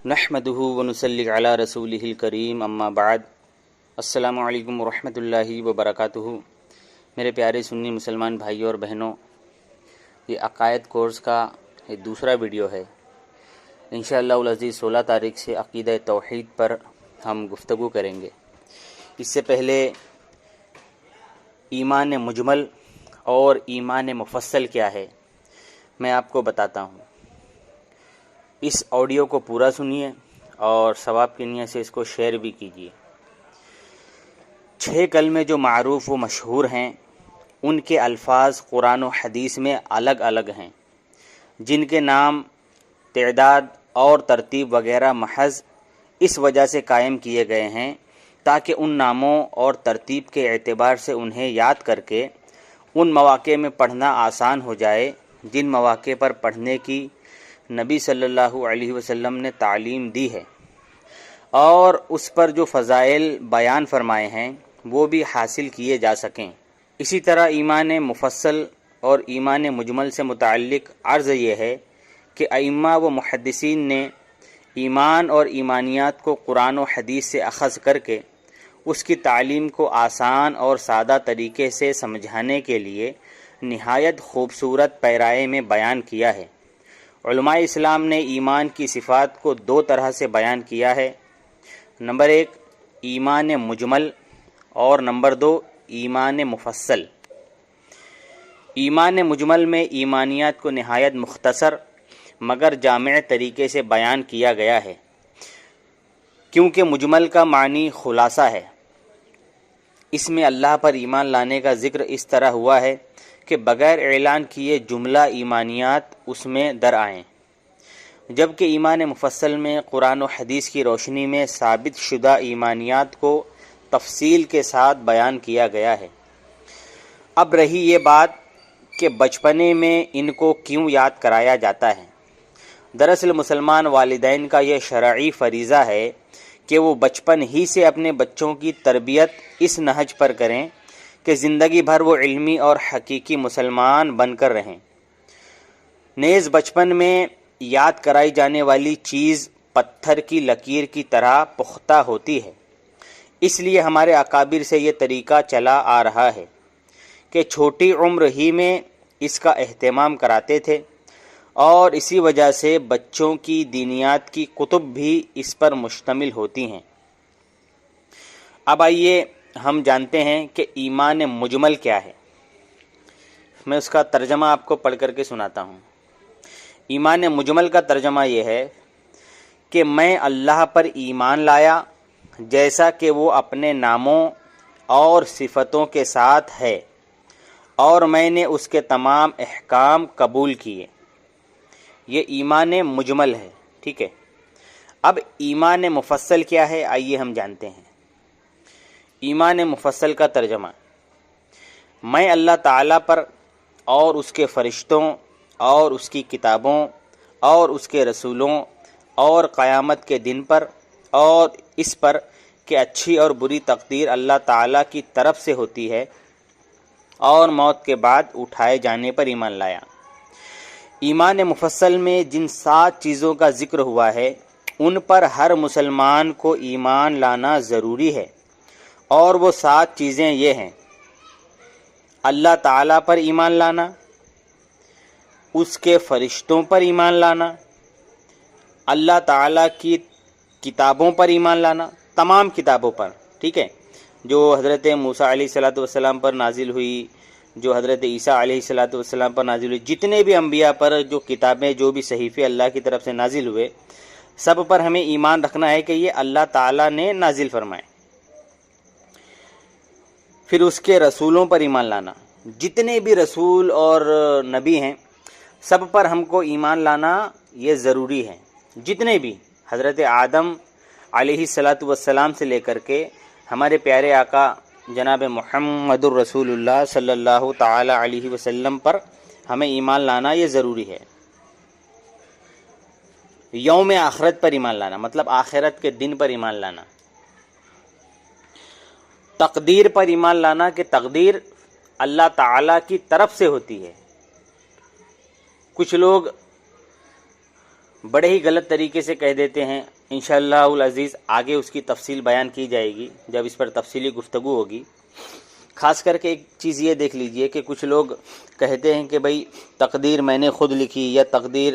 نحمدہ ونصلی علی رسولہ الکریم اما بعد السلام علیکم ورحمۃ اللہ وبرکاتہ۔ میرے پیارے سنی مسلمان بھائیوں اور بہنوں، یہ عقائد کورس کا یہ دوسرا ویڈیو ہے۔ انشاءاللہ العزیز 16 تاریخ سے عقیدہ توحید پر ہم گفتگو کریں گے۔ اس سے پہلے ایمان مجمل اور ایمان مفصل کیا ہے میں آپ کو بتاتا ہوں۔ اس آڈیو کو پورا سنیے اور ثواب کی نیت سے اس کو شیئر بھی کیجیے۔ 6 کلمے جو معروف و مشہور ہیں ان کے الفاظ قرآن و حدیث میں الگ الگ ہیں، جن کے نام، تعداد اور ترتیب وغیرہ محض اس وجہ سے قائم کیے گئے ہیں تاکہ ان ناموں اور ترتیب کے اعتبار سے انہیں یاد کر کے ان مواقع میں پڑھنا آسان ہو جائے جن مواقع پر پڑھنے کی نبی صلی اللہ علیہ وسلم نے تعلیم دی ہے، اور اس پر جو فضائل بیان فرمائے ہیں وہ بھی حاصل کیے جا سکیں۔ اسی طرح ایمان مفصل اور ایمان مجمل سے متعلق عرض یہ ہے کہ ائمہ و محدثین نے ایمان اور ایمانیات کو قرآن و حدیث سے اخذ کر کے اس کی تعلیم کو آسان اور سادہ طریقے سے سمجھانے کے لیے نہایت خوبصورت پیرائے میں بیان کیا ہے۔ علماء اسلام نے ایمان کی صفات کو 2 طرح سے بیان کیا ہے۔ نمبر 1 ایمان مجمل اور نمبر 2 ایمان مفصل۔ ایمان مجمل میں ایمانیات کو نہایت مختصر مگر جامع طریقے سے بیان کیا گیا ہے، کیونکہ مجمل کا معنی خلاصہ ہے۔ اس میں اللہ پر ایمان لانے کا ذکر اس طرح ہوا ہے کہ بغیر اعلان کیے جملہ ایمانیات اس میں در آئیں، جبکہ ایمان مفصل میں قرآن و حدیث کی روشنی میں ثابت شدہ ایمانیات کو تفصیل کے ساتھ بیان کیا گیا ہے۔ اب رہی یہ بات کہ بچپنے میں ان کو کیوں یاد کرایا جاتا ہے۔ دراصل مسلمان والدین کا یہ شرعی فریضہ ہے کہ وہ بچپن ہی سے اپنے بچوں کی تربیت اس نہج پر کریں کہ زندگی بھر وہ علمی اور حقیقی مسلمان بن کر رہیں۔ نیز بچپن میں یاد کرائی جانے والی چیز پتھر کی لکیر کی طرح پختہ ہوتی ہے۔ اس لیے ہمارے اکابر سے یہ طریقہ چلا آ رہا ہے کہ چھوٹی عمر ہی میں اس کا اہتمام کراتے تھے، اور اسی وجہ سے بچوں کی دینیات کی کتب بھی اس پر مشتمل ہوتی ہیں۔ اب آئیے ہم جانتے ہیں کہ ایمان مجمل کیا ہے۔ میں اس کا ترجمہ آپ کو پڑھ کر کے سناتا ہوں۔ ایمان مجمل کا ترجمہ یہ ہے کہ میں اللہ پر ایمان لایا جیسا کہ وہ اپنے ناموں اور صفتوں کے ساتھ ہے، اور میں نے اس کے تمام احکام قبول کیے۔ یہ ایمان مجمل ہے، ٹھیک ہے۔ اب ایمان مفصل کیا ہے آئیے ہم جانتے ہیں۔ ایمان مفصل کا ترجمہ: میں اللہ تعالیٰ پر اور اس کے فرشتوں اور اس کی کتابوں اور اس کے رسولوں اور قیامت کے دن پر اور اس پر کہ اچھی اور بری تقدیر اللہ تعالیٰ کی طرف سے ہوتی ہے اور موت کے بعد اٹھائے جانے پر ایمان لایا۔ ایمان مفصل میں جن 7 چیزوں کا ذکر ہوا ہے ان پر ہر مسلمان کو ایمان لانا ضروری ہے، اور وہ 7 چیزیں یہ ہیں: اللہ تعالیٰ پر ایمان لانا، اس کے فرشتوں پر ایمان لانا، اللہ تعالیٰ کی کتابوں پر ایمان لانا، تمام کتابوں پر، ٹھیک ہے، جو حضرت موسیٰ علیہ السلام پر نازل ہوئی، جو حضرت عیسیٰ علیہ السلام پر نازل ہوئی، جتنے بھی انبیاء پر جو کتابیں، جو بھی صحیفے اللہ کی طرف سے نازل ہوئے، سب پر ہمیں ایمان رکھنا ہے کہ یہ اللہ تعالیٰ نے نازل فرمائے۔ پھر اس کے رسولوں پر ایمان لانا، جتنے بھی رسول اور نبی ہیں سب پر ہم کو ایمان لانا یہ ضروری ہے، جتنے بھی، حضرت آدم علیہ السلام سے لے کر کے ہمارے پیارے آقا جناب محمد الرسول اللہ صلی اللہ تعالی علیہ وسلم پر ہمیں ایمان لانا یہ ضروری ہے۔ یوم آخرت پر ایمان لانا، مطلب آخرت کے دن پر ایمان لانا۔ تقدیر پر ایمان لانا کہ تقدیر اللہ تعالیٰ کی طرف سے ہوتی ہے۔ کچھ لوگ بڑے ہی غلط طریقے سے کہہ دیتے ہیں انشاءاللہ العزیز آگے اس کی تفصیل بیان کی جائے گی جب اس پر تفصیلی گفتگو ہوگی۔ خاص کر کے ایک چیز یہ دیکھ لیجئے کہ کچھ لوگ کہتے ہیں کہ بھئی تقدیر میں نے خود لکھی، یا تقدیر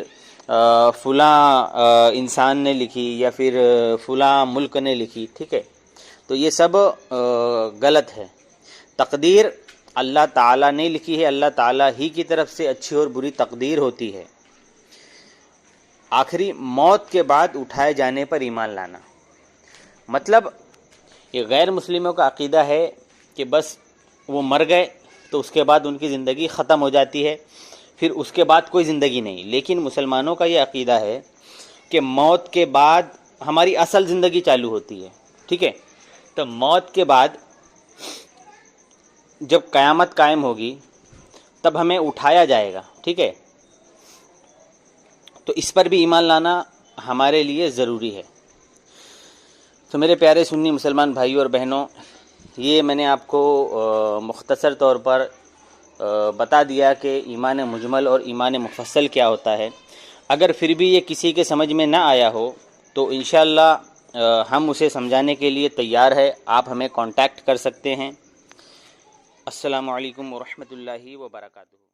فلاں انسان نے لکھی، یا پھر فلاں ملک نے لکھی، ٹھیک ہے؟ تو یہ سب غلط ہے۔ تقدیر اللہ تعالیٰ نے لکھی ہے، اللہ تعالیٰ ہی کی طرف سے اچھی اور بری تقدیر ہوتی ہے۔ آخری موت کے بعد اٹھائے جانے پر ایمان لانا، مطلب یہ غیر مسلموں کا عقیدہ ہے کہ بس وہ مر گئے تو اس کے بعد ان کی زندگی ختم ہو جاتی ہے، پھر اس کے بعد کوئی زندگی نہیں۔ لیکن مسلمانوں کا یہ عقیدہ ہے کہ موت کے بعد ہماری اصل زندگی چالو ہوتی ہے، ٹھیک ہے؟ تو موت کے بعد جب قیامت قائم ہوگی تب ہمیں اٹھایا جائے گا، ٹھیک ہے؟ تو اس پر بھی ایمان لانا ہمارے لیے ضروری ہے۔ تو میرے پیارے سنی مسلمان بھائیوں اور بہنوں، یہ میں نے آپ کو مختصر طور پر بتا دیا کہ ایمان مجمل اور ایمان مفصل کیا ہوتا ہے۔ اگر پھر بھی یہ کسی کے سمجھ میں نہ آیا ہو تو انشاءاللہ ہم اسے سمجھانے کے لیے تیار ہے، آپ ہمیں کانٹیکٹ کر سکتے ہیں۔ السلام علیکم ورحمۃ اللہ وبرکاتہ۔